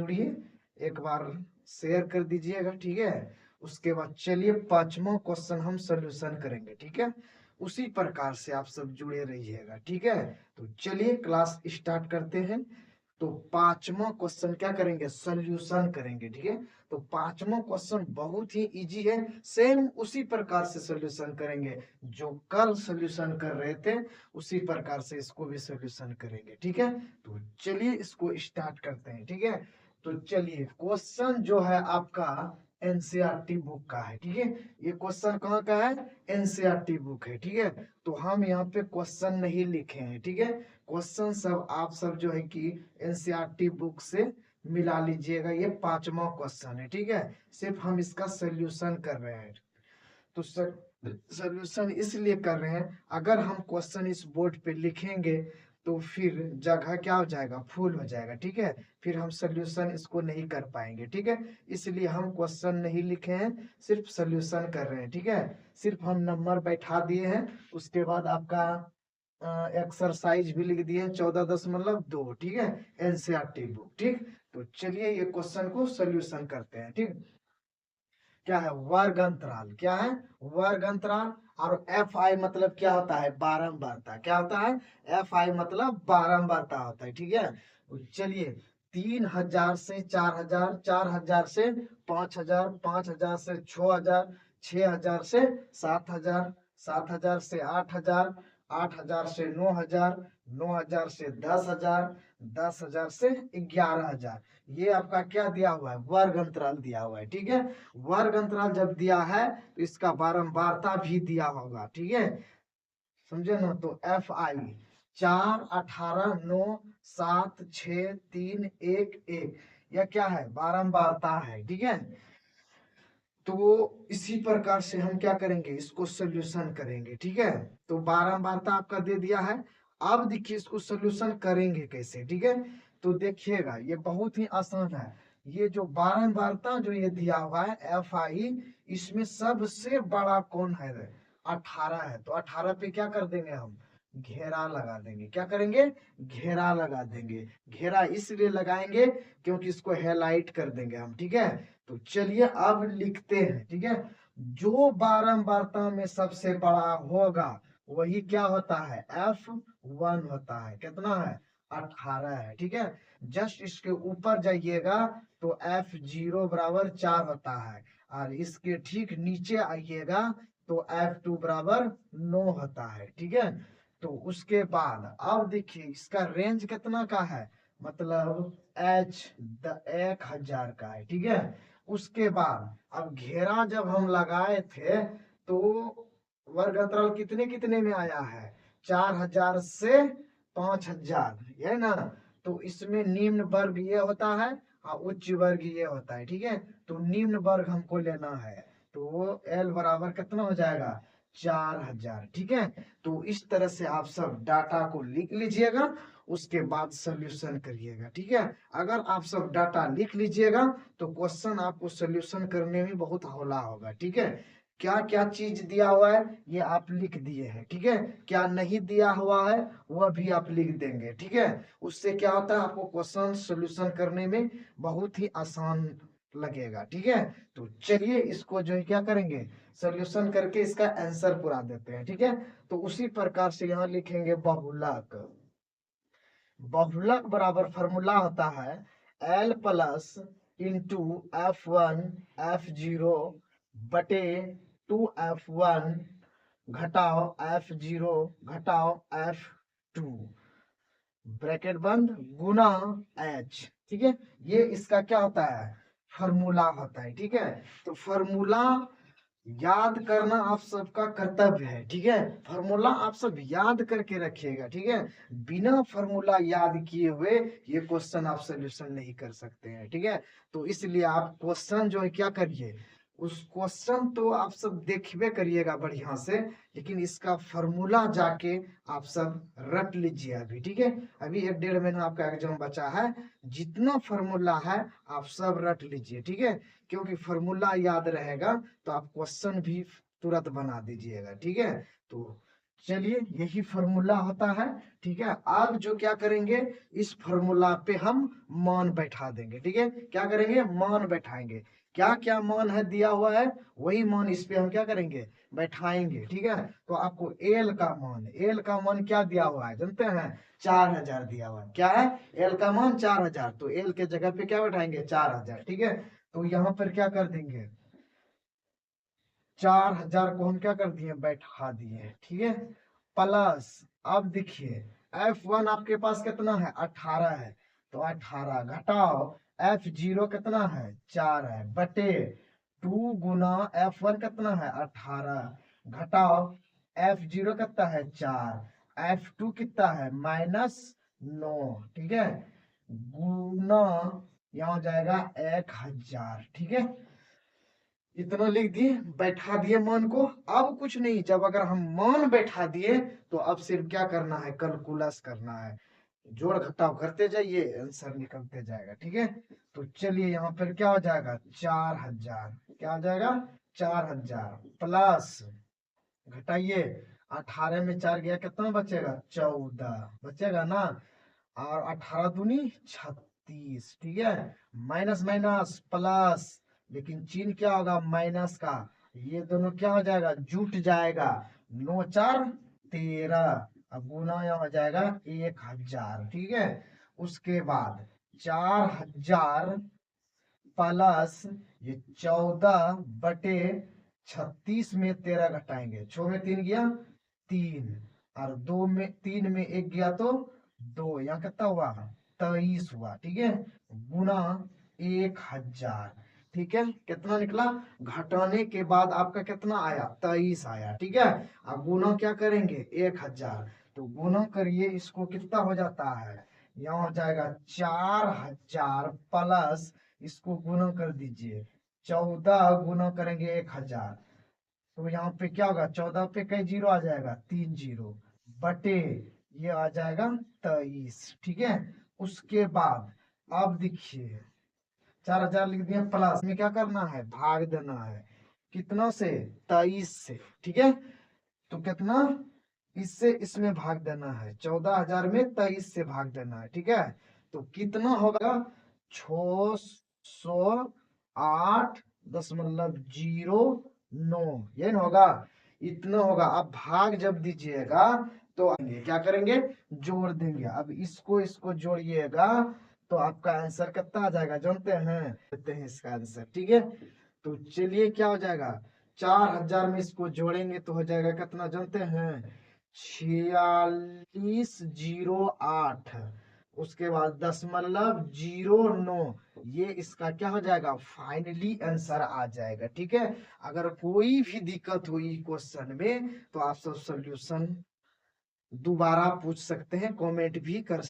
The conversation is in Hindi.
जुड़िए, एक बार शेयर कर दीजिएगा, ठीक है। उसके बाद चलिए पांचवा क्वेश्चन हम सोल्यूशन करेंगे, ठीक है। उसी प्रकार से आप सब जुड़े रहिएगा, ठीक है। तो चलिए क्लास स्टार्ट करते हैं। तो पांचवा क्वेश्चन क्या करेंगे, सोल्यूशन करेंगे, ठीक है। तो पांचवा क्वेश्चन बहुत ही इजी है, सेम उसी प्रकार से सोल्यूशन करेंगे जो कल सोल्यूशन कर रहे थे, उसी प्रकार से इसको भी सोल्यूशन करेंगे, ठीक है। तो चलिए इसको स्टार्ट करते हैं, ठीक है। तो चलिए क्वेश्चन जो है आपका एनसीईआरटी बुक का है, ठीक है। ये क्वेश्चन कहाँ का है, एनसीईआरटी बुक है, ठीक है। तो हम यहाँ पे क्वेश्चन नहीं लिखे हैं, ठीक है। क्वेश्चन सब आप सब जो है कि एनसीईआरटी बुक से मिला लीजिएगा। ये पांचवा क्वेश्चन है, ठीक है। सिर्फ हम इसका सोल्यूशन कर रहे हैं। तो सोल्यूशन इसलिए कर रहे हैं, अगर हम क्वेश्चन इस बोर्ड पे लिखेंगे तो फिर जगह क्या हो जाएगा, फुल हो जाएगा, ठीक है। फिर हम सोल्यूशन इसको नहीं कर पाएंगे, ठीक है। इसलिए हम क्वेश्चन नहीं लिखे हैं, सिर्फ सोल्यूशन कर रहे हैं, ठीक है। सिर्फ हम नंबर बैठा दिए हैं, उसके बाद आपका एक्सरसाइज भी लिख दिए 14.2, ठीक है। एनसीईआरटी बुक, ठीक। तो चलिए ये क्वेश्चन को सोल्यूशन करते हैं, ठीक। क्या है, वर्ग अंतराल, क्या है, वर्ग अंतराल। और एफ आई मतलब क्या होता है, बारंबारता। क्या होता है, एफ आई मतलब बारंबारता होता है, ठीक है। तो चलिए 3000 से 4000, 4000 से 5000, 5000 से 6000, 6000 से 7000, 7000 से 8000, 8000 से 9000, 9000 से 10,000, 10,000 से 11,000। ये आपका क्या दिया हुआ है, वर्ग अंतराल दिया हुआ है, ठीक है। वर्ग अंतराल जब दिया है तो इसका बारंबारता भी दिया होगा, ठीक है। समझे ना। तो एफ आई 4, 18, 9, 7, 6, 3, 1, 1, यह क्या है, बारंबारता है, ठीक है। तो इसी प्रकार से हम क्या करेंगे, इसको सोल्यूशन करेंगे, ठीक है। तो बारंबारता आपका दे दिया है। अब देखिए इसको सोल्यूशन करेंगे कैसे, ठीक है। तो देखिएगा ये बहुत ही आसान है। ये जो बारंबारता जो ये दिया हुआ है एफ आई, इसमें सबसे बड़ा कौन है, 18 है। तो 18 पे क्या कर देंगे हम, घेरा लगा देंगे। क्या करेंगे, घेरा लगा देंगे। घेरा इसलिए लगाएंगे क्योंकि इसको हाईलाइट कर देंगे हम, ठीक है। तो चलिए अब लिखते हैं, ठीक है। जो बारंबारता में सबसे बड़ा होगा वही क्या होता है, F1 होता है। कितना है, 18 है, ठीक है। जस्ट इसके ऊपर जाइएगा तो F0 बराबर 4 होता है, और इसके ठीक नीचे आइएगा तो F2 बराबर 9 होता है, ठीक है। तो उसके बाद अब देखिए इसका रेंज कितना का है, मतलब H 1000 का है, ठीक है। उसके बाद अब घेरा जब हम लगाए थे तो वर्ग अंतराल कितने कितने में आया है, 4000 से 5000, है ना। तो इसमें निम्न वर्ग ये होता है और उच्च वर्ग ये होता है, ठीक है। तो निम्न वर्ग हमको लेना है, तो एल बराबर कितना हो जाएगा, 4000, ठीक है। तो इस तरह से आप सब डाटा को लिख लीजिएगा, उसके बाद सोल्यूशन करिएगा, ठीक है। अगर आप सब डाटा लिख लीजिएगा तो क्वेश्चन आपको सोल्यूशन करने में बहुत हौला होगा, ठीक है। क्या क्या चीज दिया हुआ है ये आप लिख दिए हैं, ठीक है। क्या नहीं दिया हुआ है वह भी आप लिख देंगे, ठीक है। उससे क्या होता है, आपको क्वेश्चन सोल्यूशन करने में बहुत ही आसान लगेगा, ठीक है। तो चलिए इसको जो है क्या करेंगे, सोल्यूशन करके इसका आंसर पूरा देते हैं, ठीक है। तो उसी प्रकार से यहाँ लिखेंगे बहुलक। बहुलक बराबर फॉर्मूला होता है L plus into F1 F0 बटे 2F1 घटाओ F0 घटाओ F2, ब्रैकेट बंद, गुना H, ठीक है। ये इसका क्या होता है, फॉर्मूला होता है, ठीक है। तो फॉर्मूला याद करना आप सबका कर्तव्य है, ठीक है। फॉर्मूला आप सब याद करके रखिएगा, ठीक है। बिना फॉर्मूला याद किए हुए ये क्वेश्चन आप सोल्यूशन नहीं कर सकते हैं, ठीक है। तो इसलिए आप क्वेश्चन जो है क्या करिए, उस क्वेश्चन तो आप सब देखबे करिएगा बढ़िया से, लेकिन इसका फॉर्मूला जाके आप सब रट लीजिए अभी, ठीक है। अभी 1-1.5 महीना आपका एग्जाम बचा है, जितना फॉर्मूला है आप सब रट लीजिए, ठीक है। क्योंकि फॉर्मूला याद रहेगा तो आप क्वेश्चन भी तुरंत बना दीजिएगा, ठीक है। तो चलिए यही फॉर्मूला होता है, ठीक है। अब जो क्या करेंगे, इस फॉर्मूला पे हम मान बैठा देंगे, ठीक है। क्या करेंगे, मान बैठाएंगे। क्या क्या मान है दिया हुआ है, वही मान इस पे हम क्या करेंगे, बैठाएंगे, ठीक है। तो आपको एल का मान क्या दिया हुआ है जानते हैं, 4000 दिया हुआ है। क्या है, एल का मान 4000, तो एल के जगह पे क्या बैठाएंगे, 4000, ठीक है। तो यहाँ पर क्या कर देंगे, 4000 को हम क्या कर दिए, बैठा दिए, ठीक है। प्लस, अब देखिए F1 आपके पास कितना है, 18 है, तो 18 घटाओ F0 कितना है, 4 है, बटे 2 गुना F1 कितना है, 18 घटाओ F0 कितना है, 4, F2 कितना है, -9, ठीक है, गुना यहाँ हो जाएगा 1000, ठीक है। इतना लिख दिए, बैठा दिए मान को। अब कुछ नहीं, जब अगर हम मान बैठा दिए तो अब सिर्फ क्या करना है, कैलकुलस करना है, जोड़ घटाव करते जाइए, आंसर निकलते जाएगा, ठीक है। तो चलिए यहाँ पर क्या हो जाएगा, 4000, क्या हो जाएगा, 4000 प्लस, घटाइए, 18 में 4 गया, कितना बचेगा, 14 बचेगा ना, और 18 दूनी 36, ठीक है। माइनस माइनस प्लस, लेकिन चिन्ह क्या होगा, माइनस का, ये दोनों क्या हो जाएगा, जुट जाएगा, 9 4 13, अब गुना यहाँ हो जाएगा 1000, ठीक है। उसके बाद 4000 प्लस ये 14 बटे 36 में 13 घटाएंगे, 6 में 3 गया 3, और 2 में 3 में 1 गया तो 2, यहाँ कितना हुआ, 23 हुआ, ठीक है, गुना 1000, ठीक है। कितना निकला, घटाने के बाद आपका कितना आया, 23 आया, ठीक है। अब गुना क्या करेंगे, 1000, तो गुना करिए, इसको कितना हो जाता है, यहाँ हो जाएगा 4000 प्लस, इसको गुना कर दीजिए, 14 गुना करेंगे 1000, तो यहाँ पे क्या होगा, 14 पे कई जीरो आ जाएगा, 3 जीरो, बटे ये आ जाएगा 23, ठीक है। उसके बाद अब देखिए 4000 लिख दिया, प्लस में क्या करना है, भाग देना है, कितना से, 23 से, ठीक है। तो कितना, इससे इसमें भाग देना है, 14000 में 23 से भाग देना है, ठीक है। तो कितना होगा, 608.09, ये ना होगा, इतना होगा। अब भाग जब दीजिएगा तो क्या करेंगे, जोड़ देंगे। अब इसको इसको जोड़िएगा तो आपका आंसर कितना आ जाएगा जानते हैं, देते हैं इसका आंसर, ठीक है। तो चलिए क्या हो जाएगा, 4000 में इसको जोड़ेंगे तो हो जाएगा कितना जानते हैं, 4608, उसके बाद 0.09, ये इसका क्या हो जाएगा, फाइनली आंसर आ जाएगा, ठीक है। अगर कोई भी दिक्कत हुई क्वेश्चन में तो आप सब सोल्यूशन दोबारा पूछ सकते हैं, कमेंट भी कर